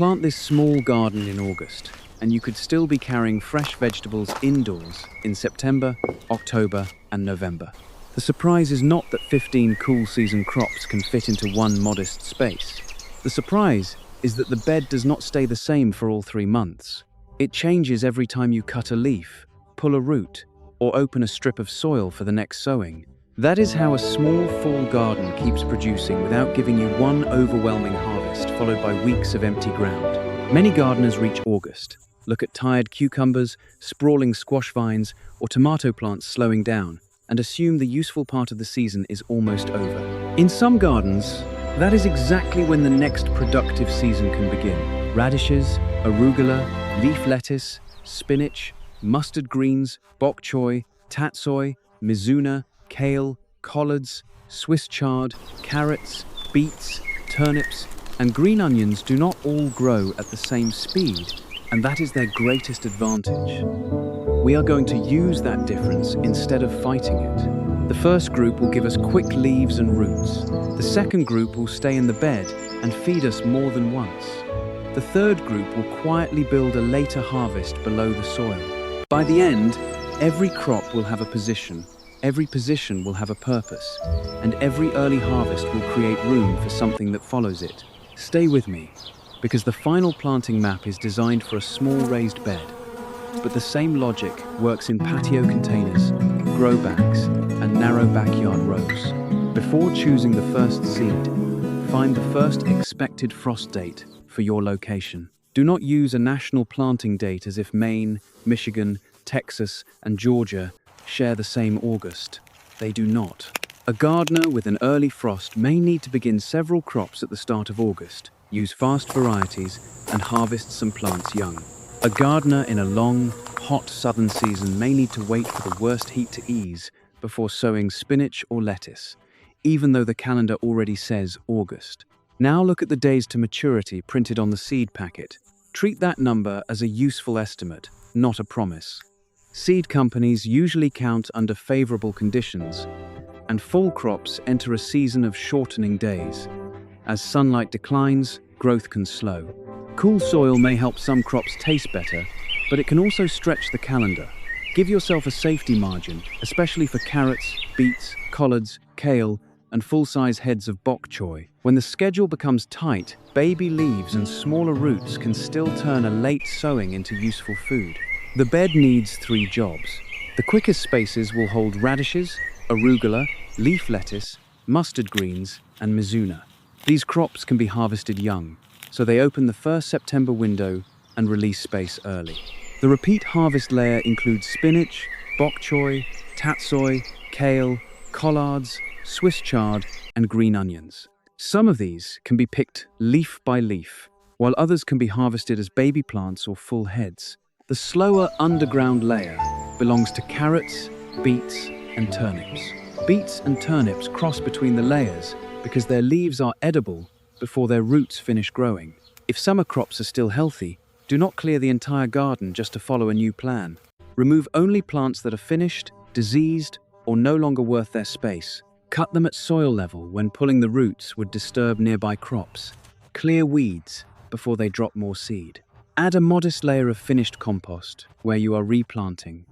Plant this small garden in August, and you could still be carrying fresh vegetables indoors in September, October, and November. The surprise is not that 15 cool season crops can fit into one modest space. The surprise is that the bed does not stay the same for all 3 months. It changes every time you cut a leaf, pull a root, or open a strip of soil for the next sowing. That is how a small fall garden keeps producing without giving you one overwhelming harvest followed by weeks of empty ground. Many gardeners reach August, look at tired cucumbers, sprawling squash vines, or tomato plants slowing down, and assume the useful part of the season is almost over. In some gardens, that is exactly when the next productive season can begin. Radishes, arugula, leaf lettuce, spinach, mustard greens, bok choy, tatsoi, mizuna, kale, collards, Swiss chard, carrots, beets, turnips, and green onions do not all grow at the same speed, and that is their greatest advantage. We are going to use that difference instead of fighting it. The first group will give us quick leaves and roots. The second group will stay in the bed and feed us more than once. The third group will quietly build a later harvest below the soil. By the end, every crop will have a position, every position will have a purpose, and every early harvest will create room for something that follows it. Stay with me, because the final planting map is designed for a small raised bed. But the same logic works in patio containers, grow bags, and narrow backyard rows. Before choosing the first seed, find the first expected frost date for your location. Do not use a national planting date as if Maine, Michigan, Texas, and Georgia share the same August. They do not. A gardener with an early frost may need to begin several crops at the start of August, use fast varieties, and harvest some plants young. A gardener in a long, hot southern season may need to wait for the worst heat to ease before sowing spinach or lettuce, even though the calendar already says August. Now look at the days to maturity printed on the seed packet. Treat that number as a useful estimate, not a promise. Seed companies usually count under favorable conditions, and fall crops enter a season of shortening days. As sunlight declines, growth can slow. Cool soil may help some crops taste better, but it can also stretch the calendar. Give yourself a safety margin, especially for carrots, beets, collards, kale, and full-size heads of bok choy. When the schedule becomes tight, baby leaves and smaller roots can still turn a late sowing into useful food. The bed needs 3 jobs. The quickest spaces will hold radishes, arugula, leaf lettuce, mustard greens, and mizuna. These crops can be harvested young, so they open the first September window and release space early. The repeat harvest layer includes spinach, bok choy, tatsoi, kale, collards, Swiss chard, and green onions. Some of these can be picked leaf by leaf, while others can be harvested as baby plants or full heads. The slower underground layer belongs to carrots, beets, and turnips. Beets and turnips cross between the layers because their leaves are edible before their roots finish growing. If summer crops are still healthy, do not clear the entire garden just to follow a new plan. Remove only plants that are finished, diseased, or no longer worth their space. Cut them at soil level when pulling the roots would disturb nearby crops. Clear weeds before they drop more seed. Add a modest layer of finished compost where you are replanting.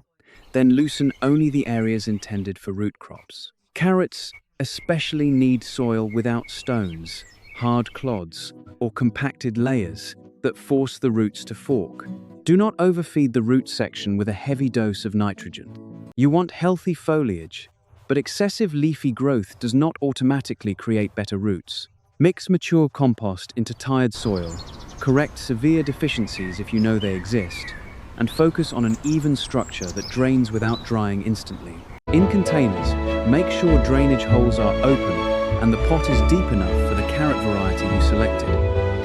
Then loosen only the areas intended for root crops. Carrots especially need soil without stones, hard clods, or compacted layers that force the roots to fork. Do not overfeed the root section with a heavy dose of nitrogen. You want healthy foliage, but excessive leafy growth does not automatically create better roots. Mix mature compost into tired soil, correct severe deficiencies if you know they exist, and focus on an even structure that drains without drying instantly. In containers, make sure drainage holes are open and the pot is deep enough for the carrot variety you selected.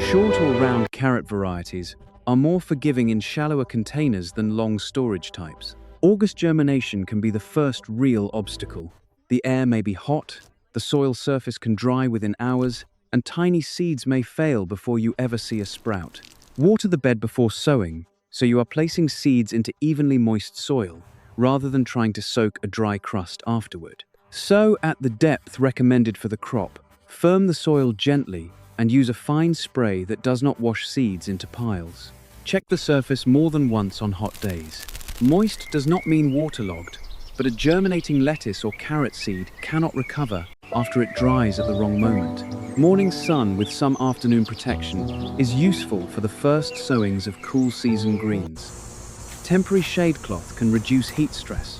Short or round carrot varieties are more forgiving in shallower containers than long storage types. August germination can be the first real obstacle. The air may be hot, the soil surface can dry within hours, and tiny seeds may fail before you ever see a sprout. Water the bed before sowing, so you are placing seeds into evenly moist soil, rather than trying to soak a dry crust afterward. Sow at the depth recommended for the crop. Firm the soil gently, and use a fine spray that does not wash seeds into piles. Check the surface more than once on hot days. Moist does not mean waterlogged, but a germinating lettuce or carrot seed cannot recover after it dries at the wrong moment. Morning sun with some afternoon protection is useful for the first sowings of cool season greens. Temporary shade cloth can reduce heat stress,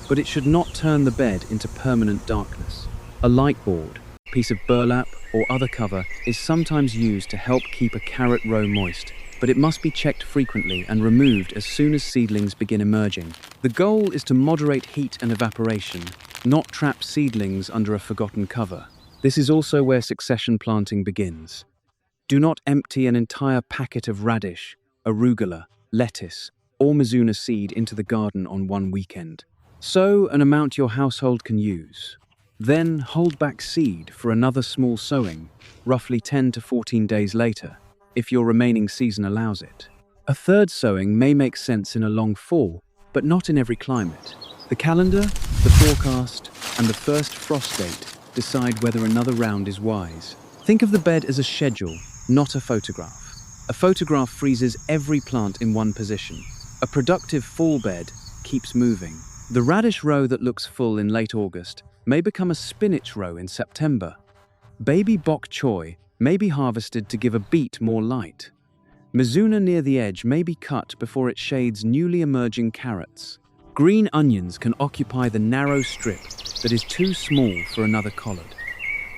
but it should not turn the bed into permanent darkness. A light board, piece of burlap or other cover is sometimes used to help keep a carrot row moist, but it must be checked frequently and removed as soon as seedlings begin emerging. The goal is to moderate heat and evaporation, not trap seedlings under a forgotten cover. This is also where succession planting begins. Do not empty an entire packet of radish, arugula, lettuce, or mizuna seed into the garden on one weekend. Sow an amount your household can use. Then hold back seed for another small sowing, roughly 10 to 14 days later, if your remaining season allows it. A third sowing may make sense in a long fall, but not in every climate. The calendar, the forecast, and the first frost date decide whether another round is wise. Think of the bed as a schedule, not a photograph. A photograph freezes every plant in one position. A productive fall bed keeps moving. The radish row that looks full in late August may become a spinach row in September. Baby bok choy may be harvested to give a beet more light. Mizuna near the edge may be cut before it shades newly emerging carrots. Green onions can occupy the narrow strip that is too small for another collard.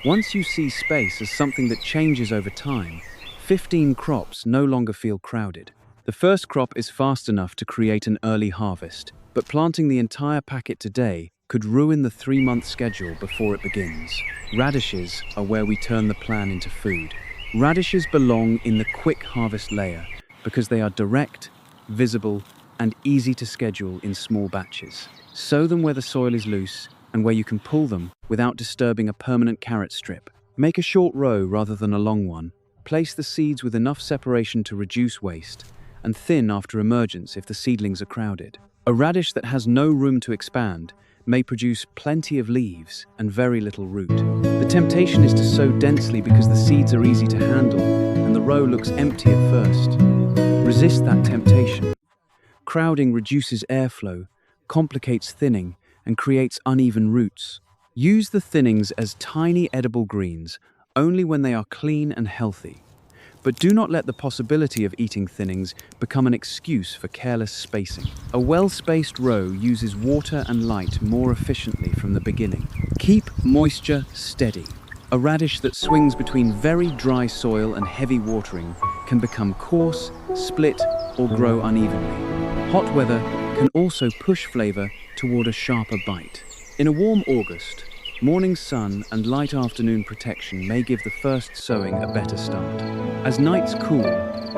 Once you see space as something that changes over time, 15 crops no longer feel crowded. The first crop is fast enough to create an early harvest, but planting the entire packet today could ruin the 3-month schedule before it begins. Radishes are where we turn the plan into food. Radishes belong in the quick harvest layer because they are direct, visible, and easy to schedule in small batches. Sow them where the soil is loose and where you can pull them without disturbing a permanent carrot strip. Make a short row rather than a long one. Place the seeds with enough separation to reduce waste, and thin after emergence if the seedlings are crowded. A radish that has no room to expand may produce plenty of leaves and very little root. The temptation is to sow densely because the seeds are easy to handle and the row looks empty at first. Resist that temptation. Crowding reduces airflow, complicates thinning, and creates uneven roots. Use the thinnings as tiny edible greens only when they are clean and healthy. But do not let the possibility of eating thinnings become an excuse for careless spacing. A well-spaced row uses water and light more efficiently from the beginning. Keep moisture steady. A radish that swings between very dry soil and heavy watering can become coarse, split, or grow unevenly. Hot weather can also push flavor toward a sharper bite. In a warm August, morning sun and light afternoon protection may give the first sowing a better start. As nights cool,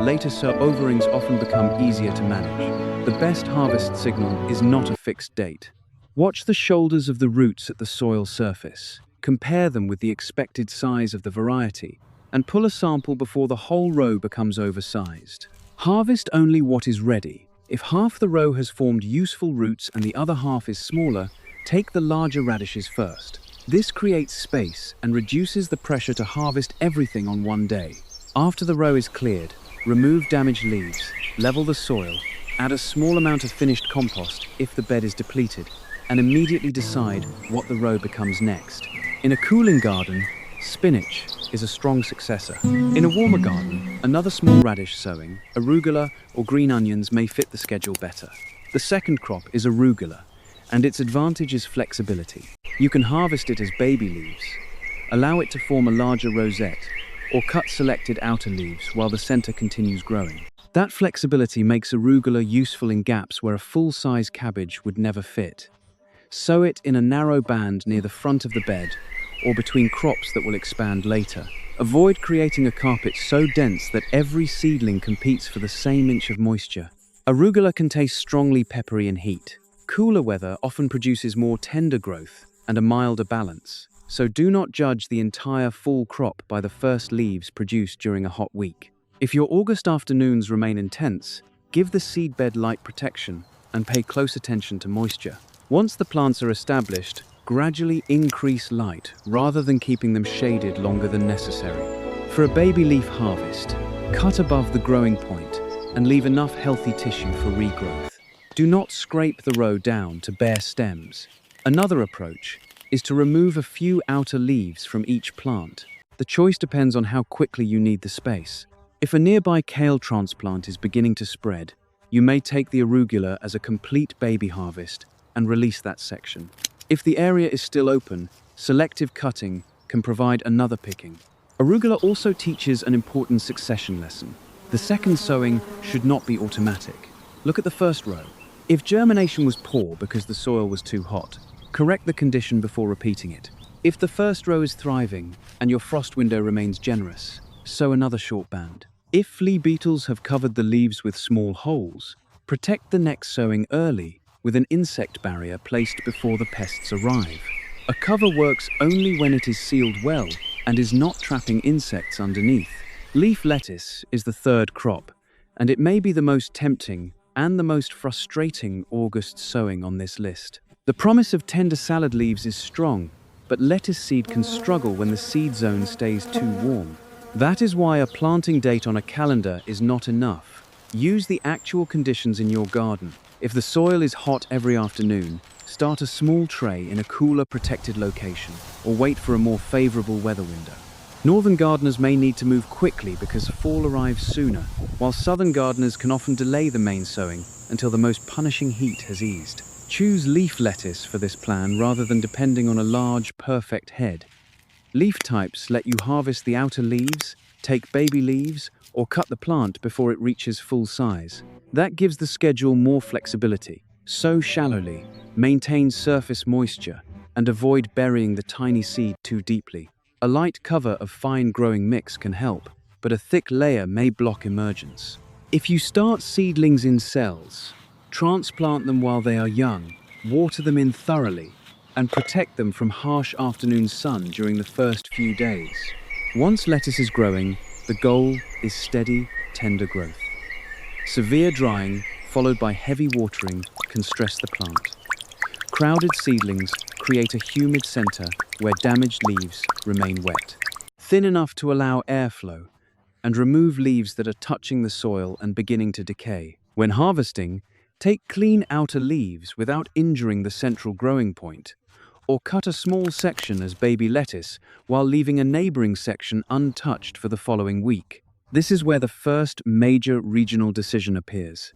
later sowerings often become easier to manage. The best harvest signal is not a fixed date. Watch the shoulders of the roots at the soil surface. Compare them with the expected size of the variety, and pull a sample before the whole row becomes oversized. Harvest only what is ready. If half the row has formed useful roots and the other half is smaller, take the larger radishes first. This creates space and reduces the pressure to harvest everything on one day. After the row is cleared, remove damaged leaves, level the soil, add a small amount of finished compost if the bed is depleted, and immediately decide what the row becomes next. In a cooling garden, spinach is a strong successor. In a warmer garden, another small radish sowing, arugula or green onions may fit the schedule better. The second crop is arugula, and its advantage is flexibility. You can harvest it as baby leaves, allow it to form a larger rosette, or cut selected outer leaves while the center continues growing. That flexibility makes arugula useful in gaps where a full-size cabbage would never fit. Sow it in a narrow band near the front of the bed, or between crops that will expand later. Avoid creating a carpet so dense that every seedling competes for the same inch of moisture. Arugula can taste strongly peppery in heat. Cooler weather often produces more tender growth and a milder balance, so do not judge the entire full crop by the first leaves produced during a hot week. If your August afternoons remain intense, give the seedbed light protection and pay close attention to moisture. Once the plants are established, gradually increase light rather than keeping them shaded longer than necessary. For a baby leaf harvest, cut above the growing point and leave enough healthy tissue for regrowth. Do not scrape the row down to bare stems. Another approach is to remove a few outer leaves from each plant. The choice depends on how quickly you need the space. If a nearby kale transplant is beginning to spread, you may take the arugula as a complete baby harvest and release that section. If the area is still open, selective cutting can provide another picking. Arugula also teaches an important succession lesson. The second sowing should not be automatic. Look at the first row. If germination was poor because the soil was too hot, correct the condition before repeating it. If the first row is thriving and your frost window remains generous, sow another short band. If flea beetles have covered the leaves with small holes, protect the next sowing early with an insect barrier placed before the pests arrive. A cover works only when it is sealed well and is not trapping insects underneath. Leaf lettuce is the third crop, and it may be the most tempting and the most frustrating August sowing on this list. The promise of tender salad leaves is strong, but lettuce seed can struggle when the seed zone stays too warm. That is why a planting date on a calendar is not enough. Use the actual conditions in your garden. If the soil is hot every afternoon, start a small tray in a cooler, protected location, or wait for a more favorable weather window. Northern gardeners may need to move quickly because fall arrives sooner, while southern gardeners can often delay the main sowing until the most punishing heat has eased. Choose leaf lettuce for this plan rather than depending on a large, perfect head. Leaf types let you harvest the outer leaves, take baby leaves, or cut the plant before it reaches full size. That gives the schedule more flexibility. Sow shallowly, maintain surface moisture, and avoid burying the tiny seed too deeply. A light cover of fine growing mix can help, but a thick layer may block emergence. If you start seedlings in cells, transplant them while they are young, water them in thoroughly, and protect them from harsh afternoon sun during the first few days. Once lettuce is growing, the goal is steady, tender growth. Severe drying, followed by heavy watering, can stress the plant. Crowded seedlings create a humid center where damaged leaves remain wet. Thin enough to allow airflow, and remove leaves that are touching the soil and beginning to decay. When harvesting, take clean outer leaves without injuring the central growing point, or cut a small section as baby lettuce while leaving a neighboring section untouched for the following week. This is where the first major regional decision appears.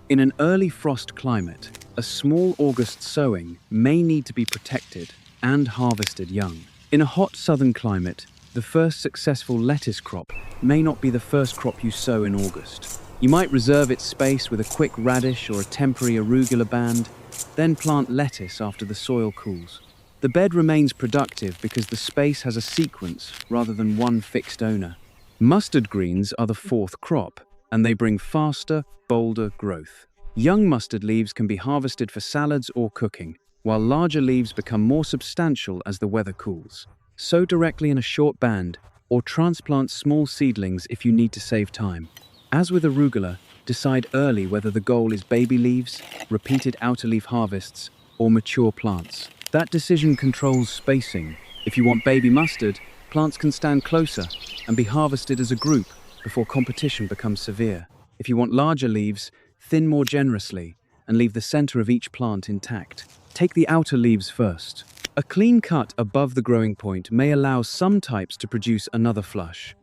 In an early frost climate, a small August sowing may need to be protected and harvested young. In a hot southern climate, the first successful lettuce crop may not be the first crop you sow in August. You might reserve its space with a quick radish or a temporary arugula band, then plant lettuce after the soil cools. The bed remains productive because the space has a sequence rather than one fixed owner. Mustard greens are the fourth crop, and they bring faster, bolder growth. Young mustard leaves can be harvested for salads or cooking, while larger leaves become more substantial as the weather cools. Sow directly in a short band, or transplant small seedlings if you need to save time. As with arugula, decide early whether the goal is baby leaves, repeated outer leaf harvests, or mature plants. That decision controls spacing. If you want baby mustard, plants can stand closer and be harvested as a group before competition becomes severe. If you want larger leaves, thin more generously and leave the center of each plant intact. Take the outer leaves first. A clean cut above the growing point may allow some types to produce another flush,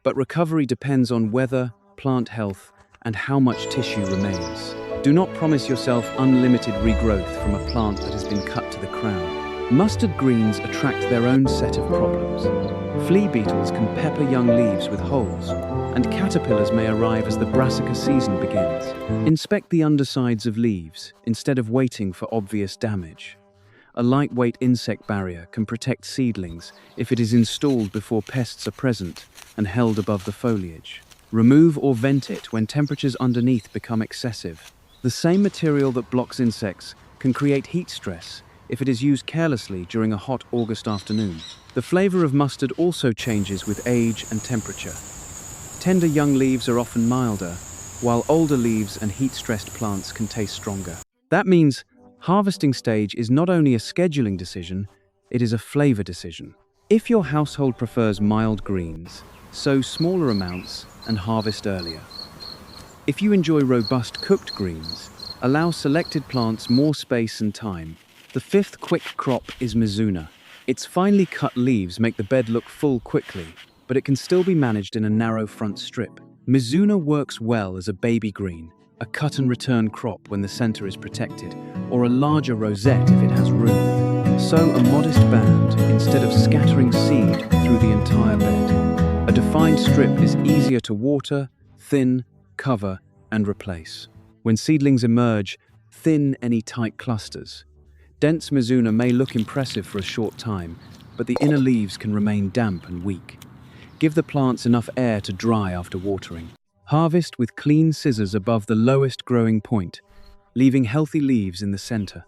but recovery depends on weather, plant health, and how much tissue remains. Do not promise yourself unlimited regrowth from a plant that has been cut to the crown. Mustard greens attract their own set of problems. Flea beetles can pepper young leaves with holes, and caterpillars may arrive as the brassica season begins. Inspect the undersides of leaves instead of waiting for obvious damage. A lightweight insect barrier can protect seedlings if it is installed before pests are present and held above the foliage. Remove or vent it when temperatures underneath become excessive. The same material that blocks insects can create heat stress if it is used carelessly during a hot August afternoon. The flavor of mustard also changes with age and temperature. Tender young leaves are often milder, while older leaves and heat-stressed plants can taste stronger. That means harvesting stage is not only a scheduling decision, it is a flavor decision. If your household prefers mild greens, Sow smaller amounts and harvest earlier. If you enjoy robust cooked greens, allow selected plants more space and time. The fifth quick crop is mizuna. Its finely cut leaves make the bed look full quickly, but it can still be managed in a narrow front strip. Mizuna works well as a baby green, a cut-and-return crop when the center is protected, or a larger rosette if it has room. Sow a modest band instead of scattering seed through the entire bed. A defined strip is easier to water, thin, cover, and replace. When seedlings emerge, thin any tight clusters. Dense mizuna may look impressive for a short time, but the inner leaves can remain damp and weak. Give the plants enough air to dry after watering. Harvest with clean scissors above the lowest growing point, leaving healthy leaves in the center.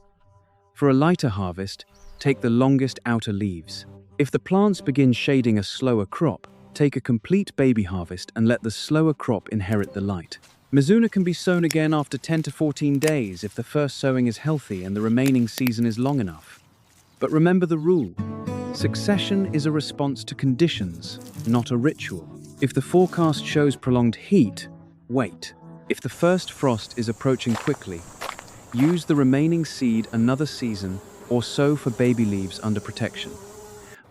For a lighter harvest, take the longest outer leaves. If the plants begin shading a slower crop, take a complete baby harvest and let the slower crop inherit the light. Mizuna can be sown again after 10 to 14 days if the first sowing is healthy and the remaining season is long enough. But remember the rule: succession is a response to conditions, not a ritual. If the forecast shows prolonged heat, wait. If the first frost is approaching quickly, use the remaining seed another season or sow for baby leaves under protection.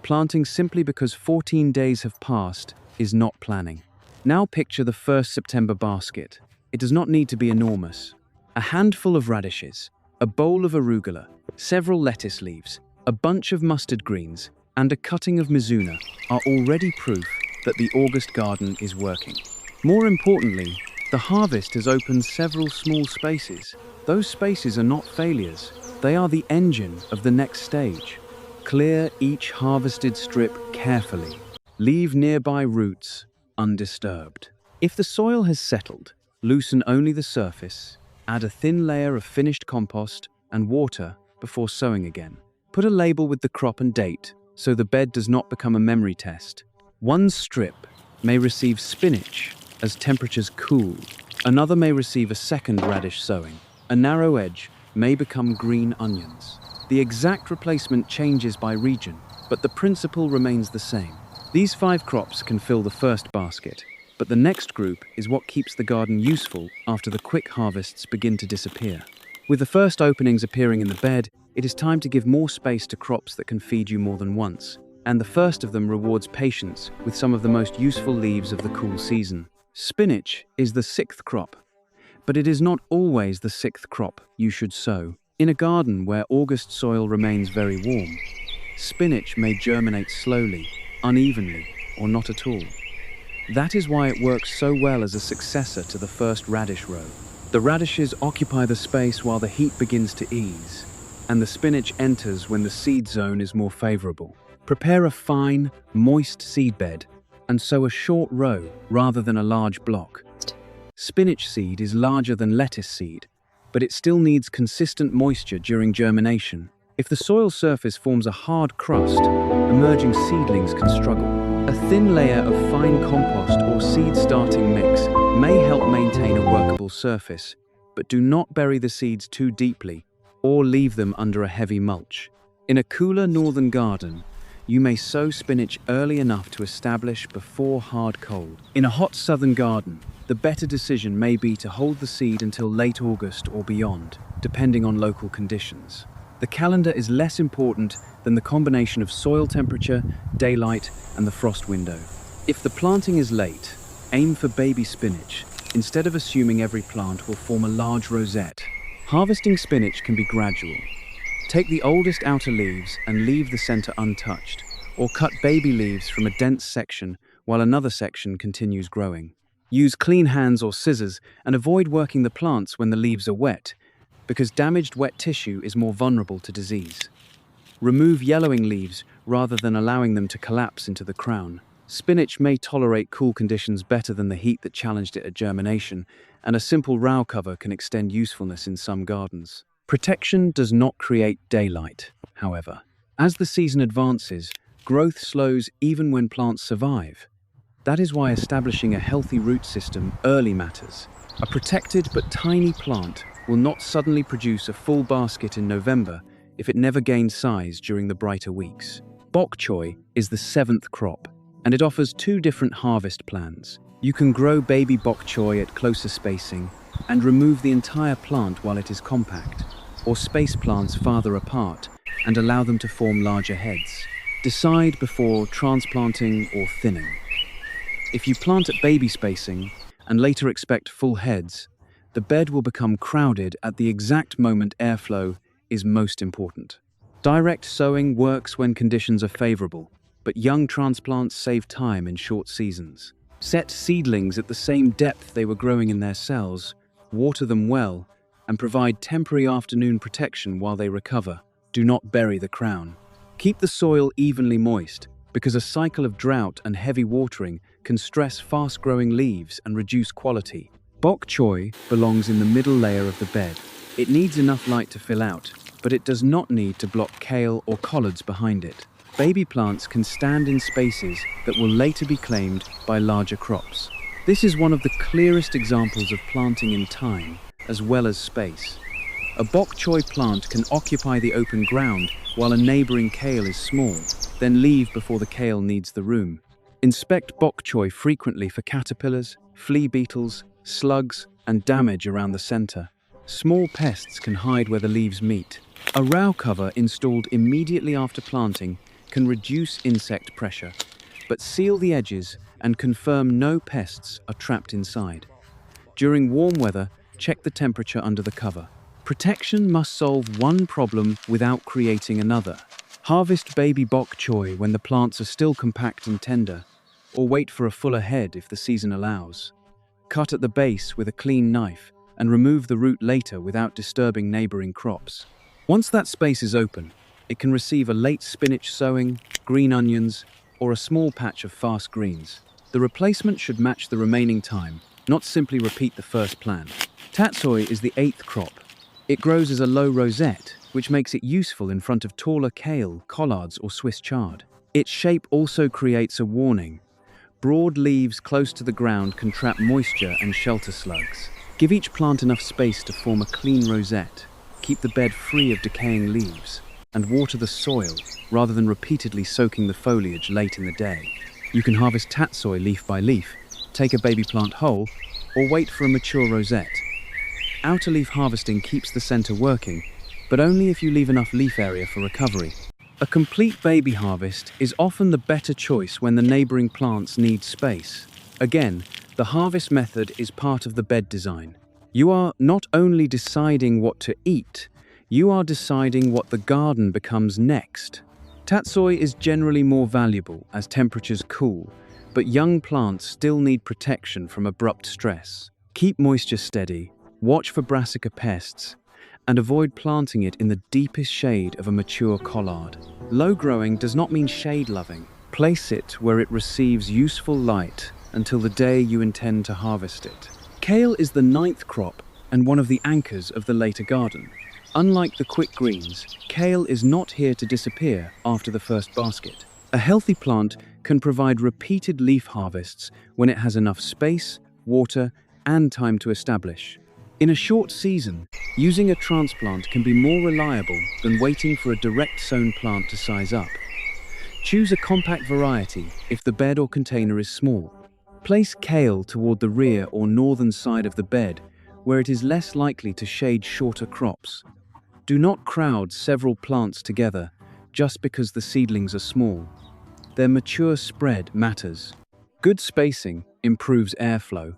Planting simply because 14 days have passed is not planning. Now picture the first September basket. It does not need to be enormous. A handful of radishes, a bowl of arugula, several lettuce leaves, a bunch of mustard greens, and a cutting of mizuna are already proof that the August garden is working. More importantly, the harvest has opened several small spaces. Those spaces are not failures. They are the engine of the next stage. Clear each harvested strip carefully. Leave nearby roots undisturbed. If the soil has settled, loosen only the surface, add a thin layer of finished compost and water before sowing again. Put a label with the crop and date so the bed does not become a memory test. One strip may receive spinach as temperatures cool. Another may receive a second radish sowing. A narrow edge may become green onions. The exact replacement changes by region, but the principle remains the same. These 5 crops can fill the first basket, but the next group is what keeps the garden useful after the quick harvests begin to disappear. With the first openings appearing in the bed, it is time to give more space to crops that can feed you more than once, and the first of them rewards patience with some of the most useful leaves of the cool season. Spinach is the 6th crop, but it is not always the 6th crop you should sow. In a garden where August soil remains very warm, spinach may germinate slowly, unevenly, or not at all. That is why it works so well as a successor to the first radish row. The radishes occupy the space while the heat begins to ease, and the spinach enters when the seed zone is more favorable. Prepare a fine, moist seedbed and sow a short row rather than a large block. Spinach seed is larger than lettuce seed, but it still needs consistent moisture during germination. If the soil surface forms a hard crust, emerging seedlings can struggle. A thin layer of fine compost or seed starting mix may help maintain a workable surface, but do not bury the seeds too deeply or leave them under a heavy mulch. In a cooler northern garden, you may sow spinach early enough to establish before hard cold. In a hot southern garden, the better decision may be to hold the seed until late August or beyond, depending on local conditions. The calendar is less important than the combination of soil temperature, daylight, and the frost window. If the planting is late, aim for baby spinach, instead of assuming every plant will form a large rosette. Harvesting spinach can be gradual. Take the oldest outer leaves and leave the center untouched, or cut baby leaves from a dense section while another section continues growing. Use clean hands or scissors and avoid working the plants when the leaves are wet, because damaged wet tissue is more vulnerable to disease. Remove yellowing leaves rather than allowing them to collapse into the crown. Spinach may tolerate cool conditions better than the heat that challenged it at germination, and a simple row cover can extend usefulness in some gardens. Protection does not create daylight, however. As the season advances, growth slows even when plants survive. That is why establishing a healthy root system early matters. A protected but tiny plant will not suddenly produce a full basket in November if it never gains size during the brighter weeks. Bok choy is the 7th crop. and it offers two different harvest plans. You can grow baby bok choy at closer spacing and remove the entire plant while it is compact, or space plants farther apart and allow them to form larger heads. Decide before transplanting or thinning. If you plant at baby spacing and later expect full heads, the bed will become crowded at the exact moment airflow is most important. Direct sowing works when conditions are favorable, but young transplants save time in short seasons. Set seedlings at the same depth they were growing in their cells, water them well, and provide temporary afternoon protection while they recover. Do not bury the crown. Keep the soil evenly moist, because a cycle of drought and heavy watering can stress fast-growing leaves and reduce quality. Bok choy belongs in the middle layer of the bed. It needs enough light to fill out, but it does not need to block kale or collards behind it. Baby plants can stand in spaces that will later be claimed by larger crops. This is one of the clearest examples of planting in time, as well as space. A bok choy plant can occupy the open ground while a neighboring kale is small, then leave before the kale needs the room. Inspect bok choy frequently for caterpillars, flea beetles, slugs, and damage around the center. Small pests can hide where the leaves meet. A row cover installed immediately after planting can reduce insect pressure, but seal the edges and confirm no pests are trapped inside. During warm weather, check the temperature under the cover. Protection must solve one problem without creating another. Harvest baby bok choy when the plants are still compact and tender, or wait for a fuller head if the season allows. Cut at the base with a clean knife and remove the root later without disturbing neighboring crops. Once that space is open, it can receive a late spinach sowing, green onions, or a small patch of fast greens. The replacement should match the remaining time, not simply repeat the first plan. Tatsoi is the 8th crop. It grows as a low rosette, which makes it useful in front of taller kale, collards, or Swiss chard. Its shape also creates a warning. Broad leaves close to the ground can trap moisture and shelter slugs. Give each plant enough space to form a clean rosette. Keep the bed free of decaying leaves, and water the soil rather than repeatedly soaking the foliage late in the day. You can harvest tatsoi leaf by leaf, take a baby plant whole, or wait for a mature rosette. Outer leaf harvesting keeps the center working, but only if you leave enough leaf area for recovery. A complete baby harvest is often the better choice when the neighboring plants need space. Again, the harvest method is part of the bed design. You are not only deciding what to eat, you are deciding what the garden becomes next. Tatsoi is generally more valuable as temperatures cool, but young plants still need protection from abrupt stress. Keep moisture steady, watch for brassica pests, and avoid planting it in the deepest shade of a mature collard. Low growing does not mean shade-loving. Place it where it receives useful light until the day you intend to harvest it. Kale is the 9th crop and one of the anchors of the later garden. Unlike the quick greens, kale is not here to disappear after the first basket. A healthy plant can provide repeated leaf harvests when it has enough space, water, and time to establish. In a short season, using a transplant can be more reliable than waiting for a direct sown plant to size up. Choose a compact variety if the bed or container is small. Place kale toward the rear or northern side of the bed, where it is less likely to shade shorter crops. Do not crowd several plants together just because the seedlings are small. Their mature spread matters. Good spacing improves airflow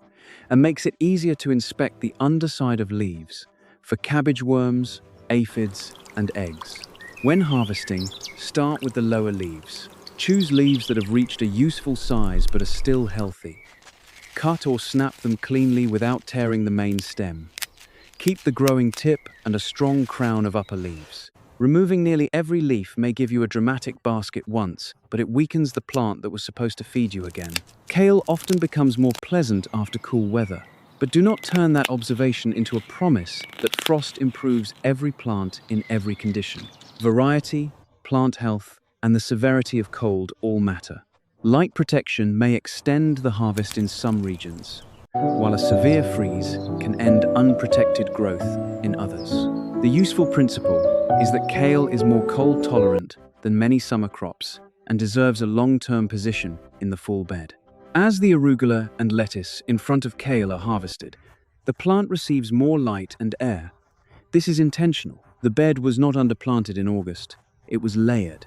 and makes it easier to inspect the underside of leaves for cabbage worms, aphids, and eggs. When harvesting, start with the lower leaves. Choose leaves that have reached a useful size but are still healthy. Cut or snap them cleanly without tearing the main stem. Keep the growing tip and a strong crown of upper leaves. Removing nearly every leaf may give you a dramatic basket once, but it weakens the plant that was supposed to feed you again. Kale often becomes more pleasant after cool weather, but do not turn that observation into a promise that frost improves every plant in every condition. Variety, plant health, and the severity of cold all matter. Light protection may extend the harvest in some regions, while a severe freeze can end unprotected growth in others. The useful principle is that kale is more cold tolerant than many summer crops, and deserves a long-term position in the full bed. As the arugula and lettuce in front of kale are harvested, the plant receives more light and air. This is intentional. The bed was not underplanted in August, it was layered.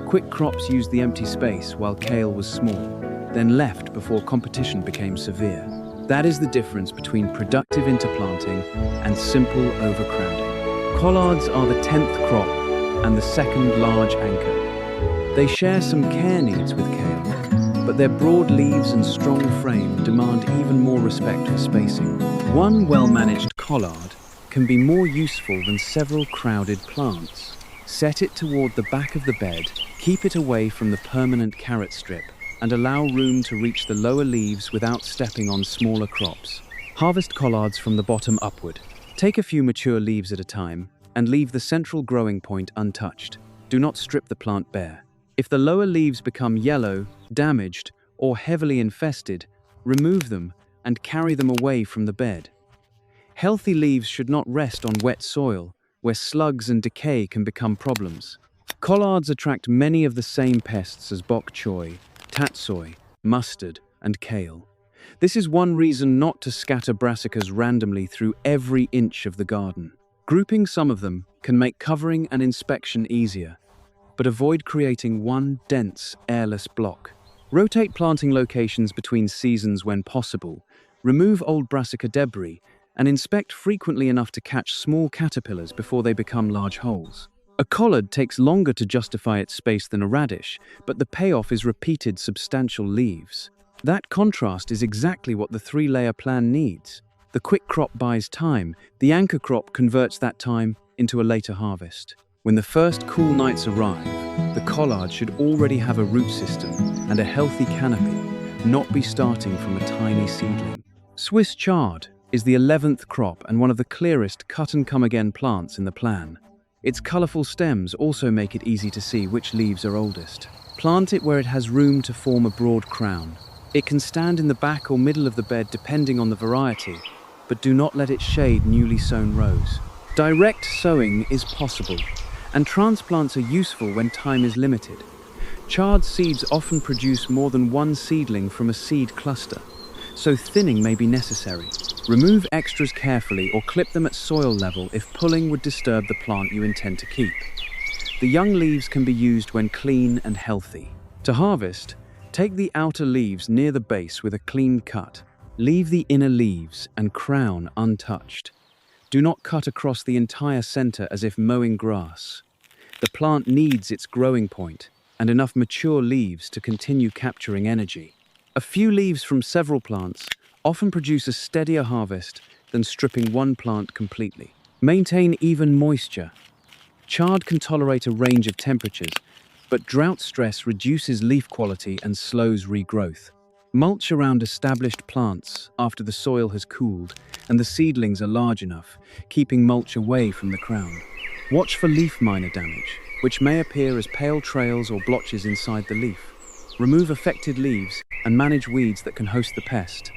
Quick crops used the empty space while kale was small, then left before competition became severe. That is the difference between productive interplanting and simple overcrowding. Collards are the 10th crop and the second large anchor. They share some care needs with kale, but their broad leaves and strong frame demand even more respect for spacing. One well-managed collard can be more useful than several crowded plants. Set it toward the back of the bed, keep it away from the permanent carrot strip, and allow room to reach the lower leaves without stepping on smaller crops. Harvest collards from the bottom upward. Take a few mature leaves at a time and leave the central growing point untouched. Do not strip the plant bare. If the lower leaves become yellow, damaged, or heavily infested, remove them and carry them away from the bed. Healthy leaves should not rest on wet soil, where slugs and decay can become problems. Collards attract many of the same pests as bok choy, tatsoi, mustard, and kale. This is one reason not to scatter brassicas randomly through every inch of the garden. Grouping some of them can make covering and inspection easier, but avoid creating one dense, airless block. Rotate planting locations between seasons when possible, remove old brassica debris, and inspect frequently enough to catch small caterpillars before they become large holes. A collard takes longer to justify its space than a radish, but the payoff is repeated substantial leaves. That contrast is exactly what the three-layer plan needs. The quick crop buys time, the anchor crop converts that time into a later harvest. When the first cool nights arrive, the collard should already have a root system and a healthy canopy, not be starting from a tiny seedling. Swiss chard is the 11th crop and one of the clearest cut-and-come-again plants in the plan. Its colorful stems also make it easy to see which leaves are oldest. Plant it where it has room to form a broad crown. It can stand in the back or middle of the bed depending on the variety, but do not let it shade newly sown rows. Direct sowing is possible, and transplants are useful when time is limited. Chard seeds often produce more than one seedling from a seed cluster, so thinning may be necessary. Remove extras carefully or clip them at soil level if pulling would disturb the plant you intend to keep. The young leaves can be used when clean and healthy. To harvest, take the outer leaves near the base with a clean cut. Leave the inner leaves and crown untouched. Do not cut across the entire center as if mowing grass. The plant needs its growing point and enough mature leaves to continue capturing energy. A few leaves from several plants often produce a steadier harvest than stripping one plant completely. Maintain even moisture. Chard can tolerate a range of temperatures, but drought stress reduces leaf quality and slows regrowth. Mulch around established plants after the soil has cooled and the seedlings are large enough, keeping mulch away from the crown. Watch for leaf miner damage, which may appear as pale trails or blotches inside the leaf. Remove affected leaves and manage weeds that can host the pest.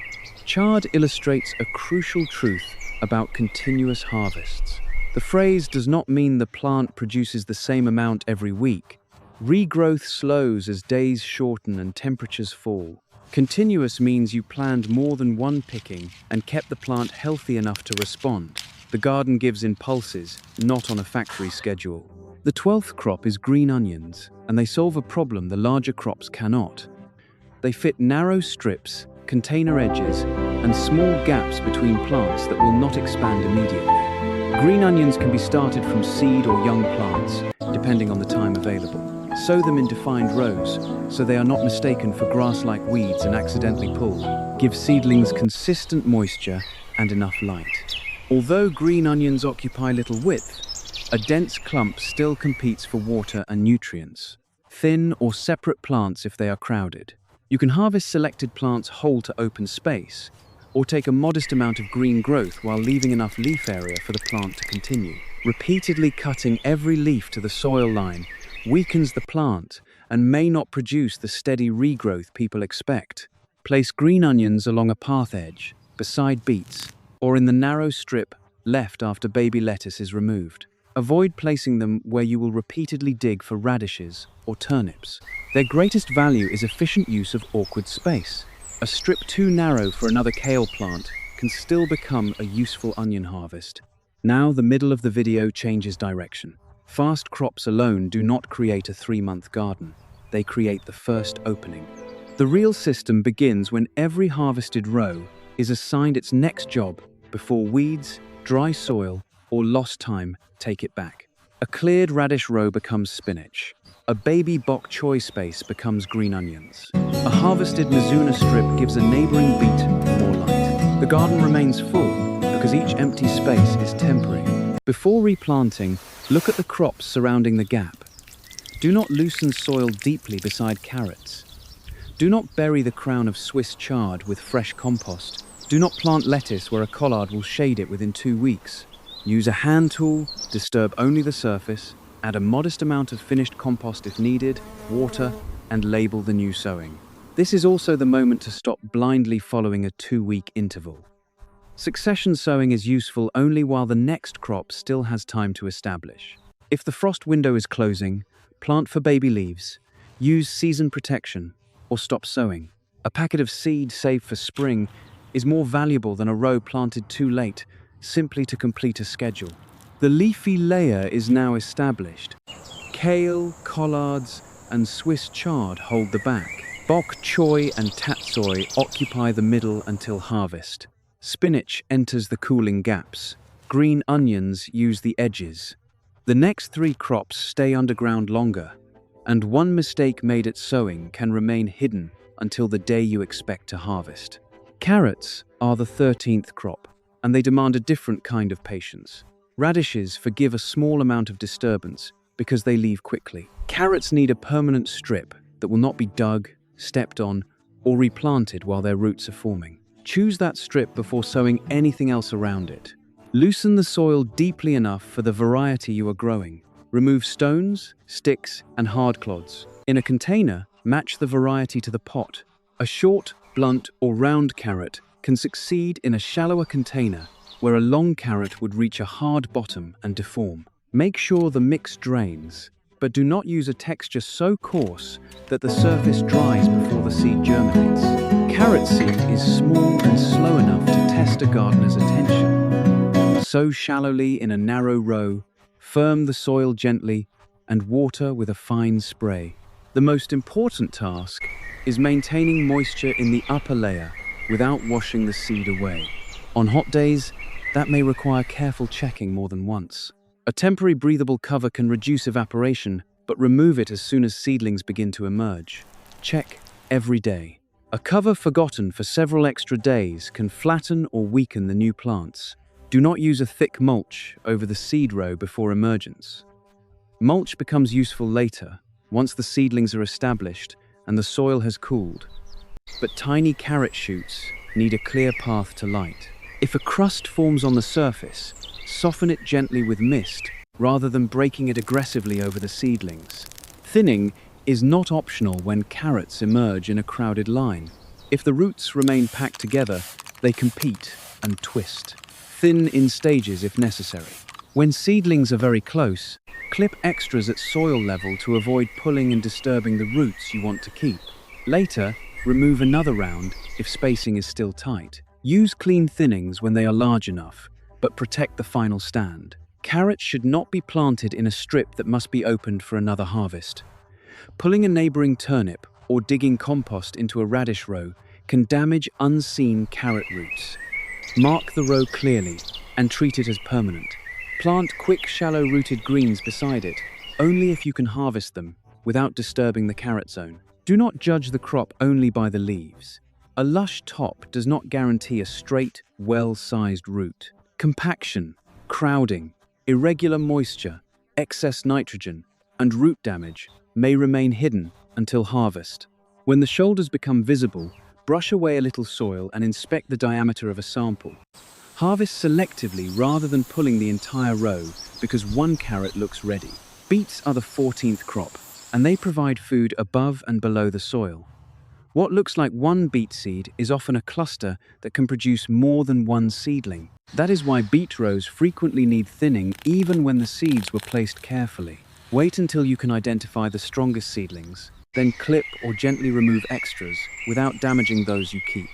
Chard illustrates a crucial truth about continuous harvests. The phrase does not mean the plant produces the same amount every week. Regrowth slows as days shorten and temperatures fall. Continuous means you planned more than one picking and kept the plant healthy enough to respond. The garden gives in pulses, not on a factory schedule. The 12th crop is green onions, and they solve a problem the larger crops cannot. They fit narrow strips, container edges, and small gaps between plants that will not expand immediately. Green onions can be started from seed or young plants, depending on the time available. Sow them in defined rows, so they are not mistaken for grass-like weeds and accidentally pulled. Give seedlings consistent moisture and enough light. Although green onions occupy little width, a dense clump still competes for water and nutrients. Thin or separate plants if they are crowded. You can harvest selected plants whole to open space, or take a modest amount of green growth while leaving enough leaf area for the plant to continue. Repeatedly cutting every leaf to the soil line weakens the plant and may not produce the steady regrowth people expect. Place green onions along a path edge, beside beets, or in the narrow strip left after baby lettuce is removed. Avoid placing them where you will repeatedly dig for radishes or turnips. Their greatest value is efficient use of awkward space. A strip too narrow for another kale plant can still become a useful onion harvest. Now the middle of the video changes direction. Fast crops alone do not create a 3-month garden. They create the first opening. The real system begins when every harvested row is assigned its next job before weeds, dry soil, or lost time take it back. A cleared radish row becomes spinach. A baby bok choy space becomes green onions. A harvested mizuna strip gives a neighboring beet more light. The garden remains full because each empty space is temporary. Before replanting, look at the crops surrounding the gap. Do not loosen soil deeply beside carrots. Do not bury the crown of Swiss chard with fresh compost. Do not plant lettuce where a collard will shade it within 2 weeks. Use a hand tool, disturb only the surface, add a modest amount of finished compost if needed, water, and label the new sowing. This is also the moment to stop blindly following a 2-week interval. Succession sowing is useful only while the next crop still has time to establish. If the frost window is closing, plant for baby leaves, use season protection, or stop sowing. A packet of seed saved for spring is more valuable than a row planted too late, simply to complete a schedule. The leafy layer is now established. Kale, collards, and Swiss chard hold the back. Bok choy and tatsoi occupy the middle until harvest. Spinach enters the cooling gaps. Green onions use the edges. The next 3 crops stay underground longer, and one mistake made at sowing can remain hidden until the day you expect to harvest. Carrots are the 13th crop, and they demand a different kind of patience. Radishes forgive a small amount of disturbance because they leave quickly. Carrots need a permanent strip that will not be dug, stepped on, or replanted while their roots are forming. Choose that strip before sowing anything else around it. Loosen the soil deeply enough for the variety you are growing. Remove stones, sticks, and hard clods. In a container, match the variety to the pot. A short, blunt, or round carrot can succeed in a shallower container where a long carrot would reach a hard bottom and deform. Make sure the mix drains, but do not use a texture so coarse that the surface dries before the seed germinates. Carrot seed is small and slow enough to test a gardener's attention. Sow shallowly in a narrow row, firm the soil gently, and water with a fine spray. The most important task is maintaining moisture in the upper layer without washing the seed away. On hot days, that may require careful checking more than once. A temporary breathable cover can reduce evaporation, but remove it as soon as seedlings begin to emerge. Check every day. A cover forgotten for several extra days can flatten or weaken the new plants. Do not use a thick mulch over the seed row before emergence. Mulch becomes useful later, once the seedlings are established and the soil has cooled. But tiny carrot shoots need a clear path to light. If a crust forms on the surface, soften it gently with mist rather than breaking it aggressively over the seedlings. Thinning is not optional when carrots emerge in a crowded line. If the roots remain packed together, they compete and twist. Thin in stages if necessary. When seedlings are very close, clip extras at soil level to avoid pulling and disturbing the roots you want to keep. Later, remove another round if spacing is still tight. Use clean thinnings when they are large enough, but protect the final stand. Carrots should not be planted in a strip that must be opened for another harvest. Pulling a neighboring turnip or digging compost into a radish row can damage unseen carrot roots. Mark the row clearly and treat it as permanent. Plant quick, shallow-rooted greens beside it, only if you can harvest them without disturbing the carrot zone. Do not judge the crop only by the leaves. A lush top does not guarantee a straight, well-sized root. Compaction, crowding, irregular moisture, excess nitrogen, and root damage may remain hidden until harvest. When the shoulders become visible, brush away a little soil and inspect the diameter of a sample. Harvest selectively rather than pulling the entire row because one carrot looks ready. Beets are the 14th crop, and they provide food above and below the soil. What looks like one beet seed is often a cluster that can produce more than one seedling. That is why beet rows frequently need thinning even when the seeds were placed carefully. Wait until you can identify the strongest seedlings, then clip or gently remove extras without damaging those you keep.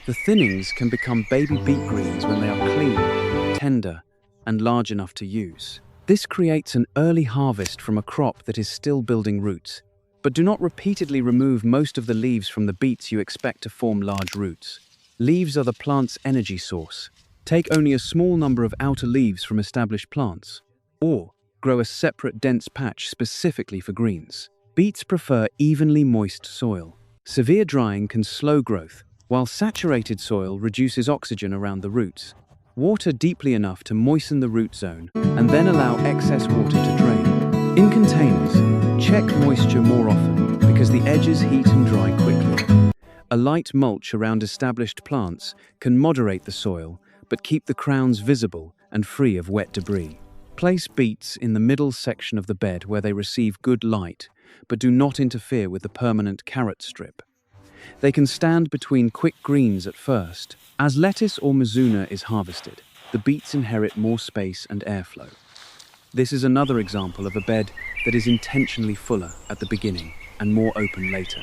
The thinnings can become baby beet greens when they are clean, tender, and large enough to use. This creates an early harvest from a crop that is still building roots. But do not repeatedly remove most of the leaves from the beets you expect to form large roots. Leaves are the plant's energy source. Take only a small number of outer leaves from established plants, or grow a separate dense patch specifically for greens. Beets prefer evenly moist soil. Severe drying can slow growth, while saturated soil reduces oxygen around the roots. Water deeply enough to moisten the root zone, and then allow excess water to drain. In containers, check moisture more often because the edges heat and dry quickly. A light mulch around established plants can moderate the soil, but keep the crowns visible and free of wet debris. Place beets in the middle section of the bed where they receive good light, but do not interfere with the permanent carrot strip. They can stand between quick greens at first. As lettuce or mizuna is harvested, the beets inherit more space and airflow. This is another example of a bed that is intentionally fuller at the beginning and more open later.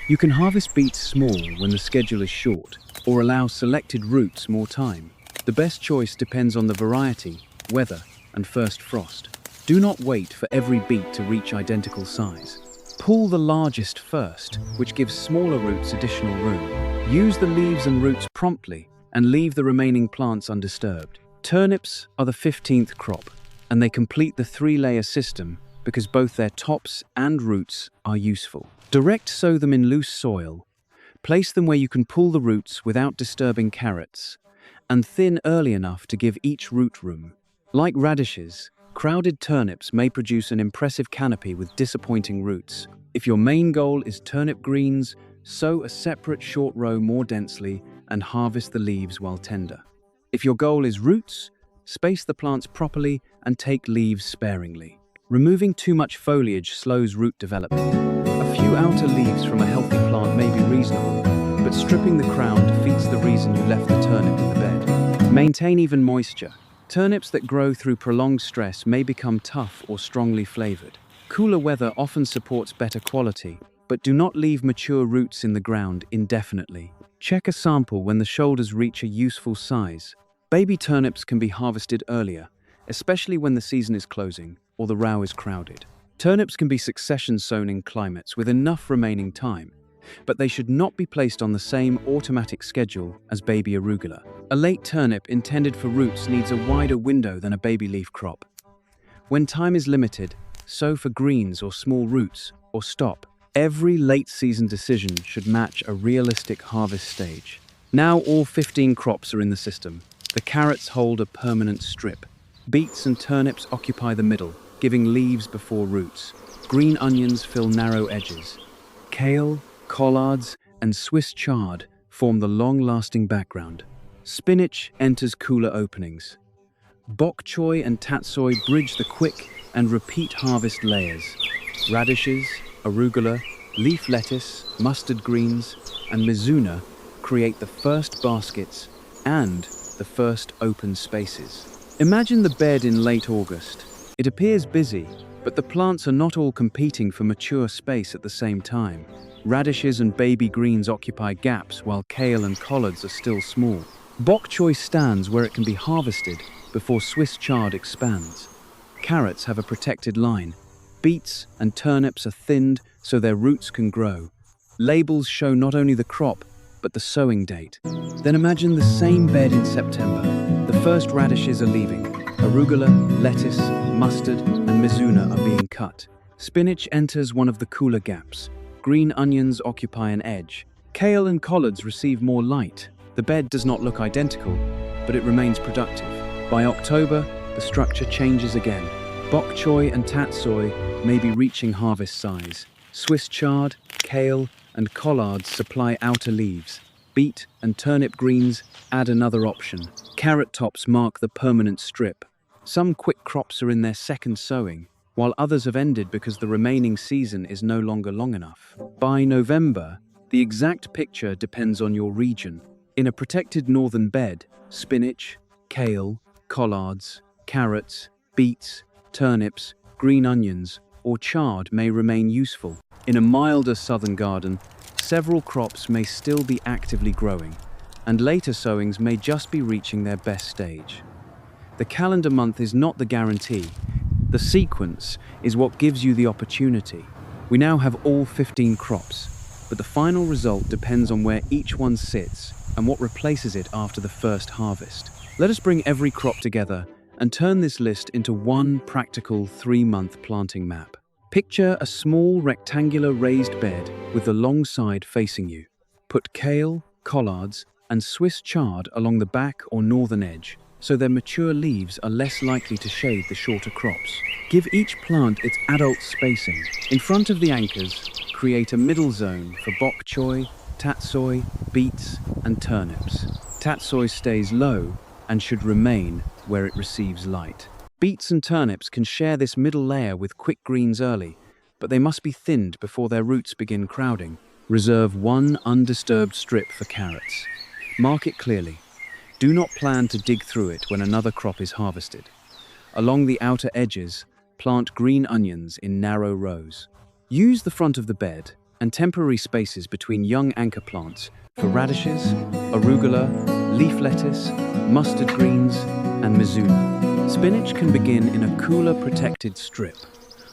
You can harvest beets small when the schedule is short, or allow selected roots more time. The best choice depends on the variety, weather, and first frost. Do not wait for every beet to reach identical size. Pull the largest first, which gives smaller roots additional room. Use the leaves and roots promptly and leave the remaining plants undisturbed. Turnips are the 15th crop, and they complete the 3-layer system because both their tops and roots are useful. Direct sow them in loose soil. Place them where you can pull the roots without disturbing carrots, and thin early enough to give each root room. Like radishes, crowded turnips may produce an impressive canopy with disappointing roots. If your main goal is turnip greens, sow a separate short row more densely and harvest the leaves while tender. If your goal is roots, space the plants properly and take leaves sparingly. Removing too much foliage slows root development. A few outer leaves from a healthy plant may be reasonable, but stripping the crown defeats the reason you left the turnip in the bed. Maintain even moisture. Turnips that grow through prolonged stress may become tough or strongly flavored. Cooler weather often supports better quality, but do not leave mature roots in the ground indefinitely. Check a sample when the shoulders reach a useful size. Baby turnips can be harvested earlier, especially when the season is closing or the row is crowded. Turnips can be succession sown in climates with enough remaining time, but they should not be placed on the same automatic schedule as baby arugula. A late turnip intended for roots needs a wider window than a baby leaf crop. When time is limited, sow for greens or small roots, or stop. Every late season decision should match a realistic harvest stage. Now all 15 crops are in the system. The carrots hold a permanent strip. Beets and turnips occupy the middle, giving leaves before roots. Green onions fill narrow edges. Kale, collards, and Swiss chard form the long-lasting background. Spinach enters cooler openings. Bok choy and tatsoi bridge the quick and repeat harvest layers. Radishes, arugula, leaf lettuce, mustard greens, and mizuna create the first baskets and the first open spaces. Imagine the bed in late August. It appears busy, but the plants are not all competing for mature space at the same time. Radishes and baby greens occupy gaps while kale and collards are still small. Bok choy stands where it can be harvested before Swiss chard expands. Carrots have a protected line. Beets and turnips are thinned so their roots can grow. Labels show not only the crop, but the sowing date. Then imagine the same bed in September. The first radishes are leaving. Arugula, lettuce, mustard, and mizuna are being cut. Spinach enters one of the cooler gaps. Green onions occupy an edge. Kale and collards receive more light. The bed does not look identical, but it remains productive. By October, the structure changes again. Bok choy and tatsoi may be reaching harvest size. Swiss chard, kale, and collards supply outer leaves. Beet and turnip greens add another option. Carrot tops mark the permanent strip. Some quick crops are in their second sowing, while others have ended because the remaining season is no longer long enough. By November, the exact picture depends on your region. In a protected northern bed, spinach, kale, collards, carrots, beets, turnips, green onions, or chard may remain useful. In a milder southern garden, several crops may still be actively growing, and later sowings may just be reaching their best stage. The calendar month is not the guarantee. The sequence is what gives you the opportunity. We now have all 15 crops, but the final result depends on where each one sits and what replaces it after the first harvest. Let us bring every crop together and turn this list into one practical 3-month planting map. Picture a small rectangular raised bed with the long side facing you. Put kale, collards, and Swiss chard along the back or northern edge, so their mature leaves are less likely to shade the shorter crops. Give each plant its adult spacing. In front of the anchors, create a middle zone for bok choy, tatsoi, beets, and turnips. Tatsoi stays low and should remain where it receives light. Beets and turnips can share this middle layer with quick greens early, but they must be thinned before their roots begin crowding. Reserve one undisturbed strip for carrots. Mark it clearly. Do not plan to dig through it when another crop is harvested. Along the outer edges, plant green onions in narrow rows. Use the front of the bed and temporary spaces between young anchor plants for radishes, arugula, leaf lettuce, mustard greens, and mizuna. Spinach can begin in a cooler protected strip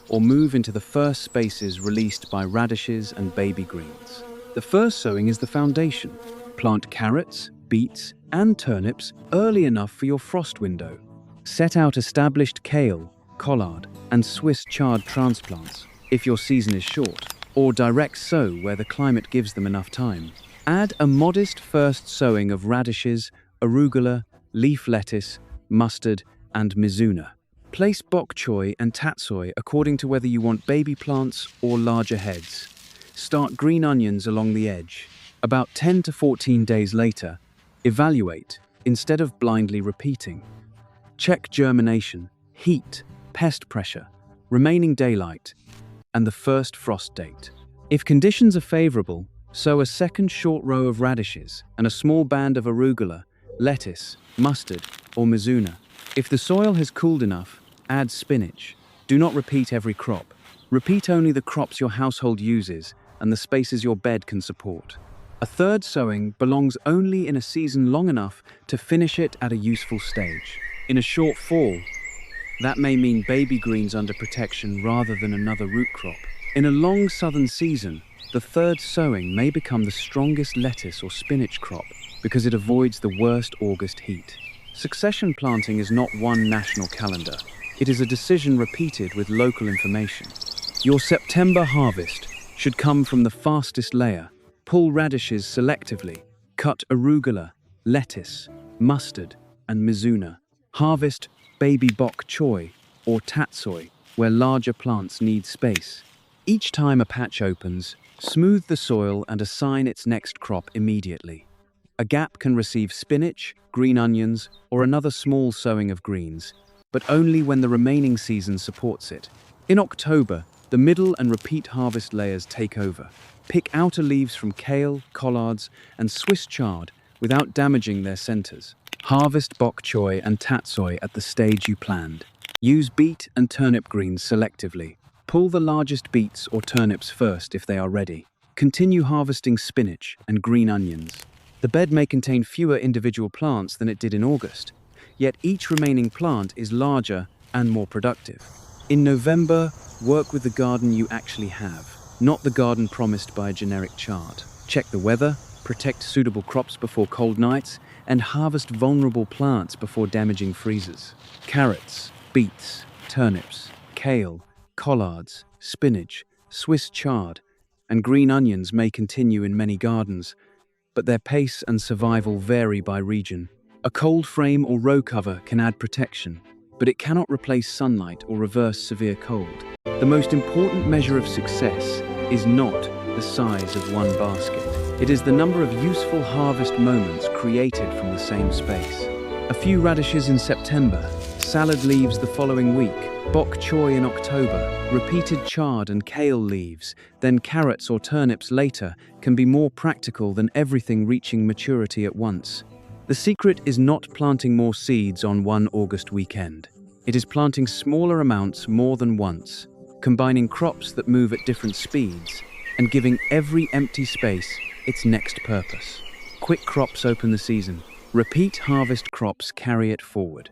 or move into the first spaces released by radishes and baby greens. The first sowing is the foundation. Plant carrots, beets, and turnips early enough for your frost window. Set out established kale, collard, and Swiss chard transplants if your season is short, or direct sow where the climate gives them enough time. Add a modest first sowing of radishes, arugula, leaf lettuce, mustard, and mizuna. Place bok choy and tatsoi according to whether you want baby plants or larger heads. Start green onions along the edge. About 10 to 14 days later, evaluate instead of blindly repeating. Check germination, heat, pest pressure, remaining daylight, and the first frost date. If conditions are favorable, sow a second short row of radishes and a small band of arugula, lettuce, mustard, or mizuna. If the soil has cooled enough, add spinach. Do not repeat every crop. Repeat only the crops your household uses and the spaces your bed can support. A third sowing belongs only in a season long enough to finish it at a useful stage. In a short fall, that may mean baby greens under protection rather than another root crop. In a long southern season, the third sowing may become the strongest lettuce or spinach crop because it avoids the worst August heat. Succession planting is not one national calendar. It is a decision repeated with local information. Your September harvest should come from the fastest layer. Pull radishes selectively. Cut arugula, lettuce, mustard, and mizuna. Harvest baby bok choy or tatsoi where larger plants need space. Each time a patch opens, smooth the soil and assign its next crop immediately. A gap can receive spinach, green onions, or another small sowing of greens, but only when the remaining season supports it. In October, the middle and repeat harvest layers take over. Pick outer leaves from kale, collards, and Swiss chard without damaging their centers. Harvest bok choy and tatsoi at the stage you planned. Use beet and turnip greens selectively. Pull the largest beets or turnips first if they are ready. Continue harvesting spinach and green onions. The bed may contain fewer individual plants than it did in August, yet each remaining plant is larger and more productive. In November, work with the garden you actually have, not the garden promised by a generic chart. Check the weather, protect suitable crops before cold nights, and harvest vulnerable plants before damaging freezes. Carrots, beets, turnips, kale, collards, spinach, Swiss chard, and green onions may continue in many gardens, but their pace and survival vary by region. A cold frame or row cover can add protection, but it cannot replace sunlight or reverse severe cold. The most important measure of success is not the size of one basket. It is the number of useful harvest moments created from the same space. A few radishes in September, salad leaves the following week, bok choy in October, repeated chard and kale leaves, then carrots or turnips later can be more practical than everything reaching maturity at once. The secret is not planting more seeds on one August weekend. It is planting smaller amounts more than once, combining crops that move at different speeds, and giving every empty space its next purpose. Quick crops open the season. Repeat harvest crops carry it forward.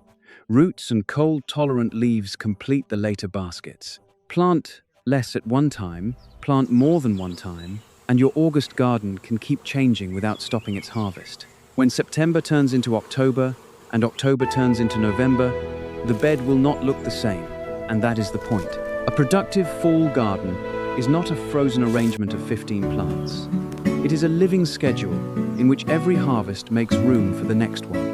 Roots and cold-tolerant leaves complete the later baskets. Plant less at one time, plant more than one time, and your August garden can keep changing without stopping its harvest. When September turns into October, and October turns into November, the bed will not look the same, and that is the point. A productive fall garden is not a frozen arrangement of 15 plants. It is a living schedule in which every harvest makes room for the next one.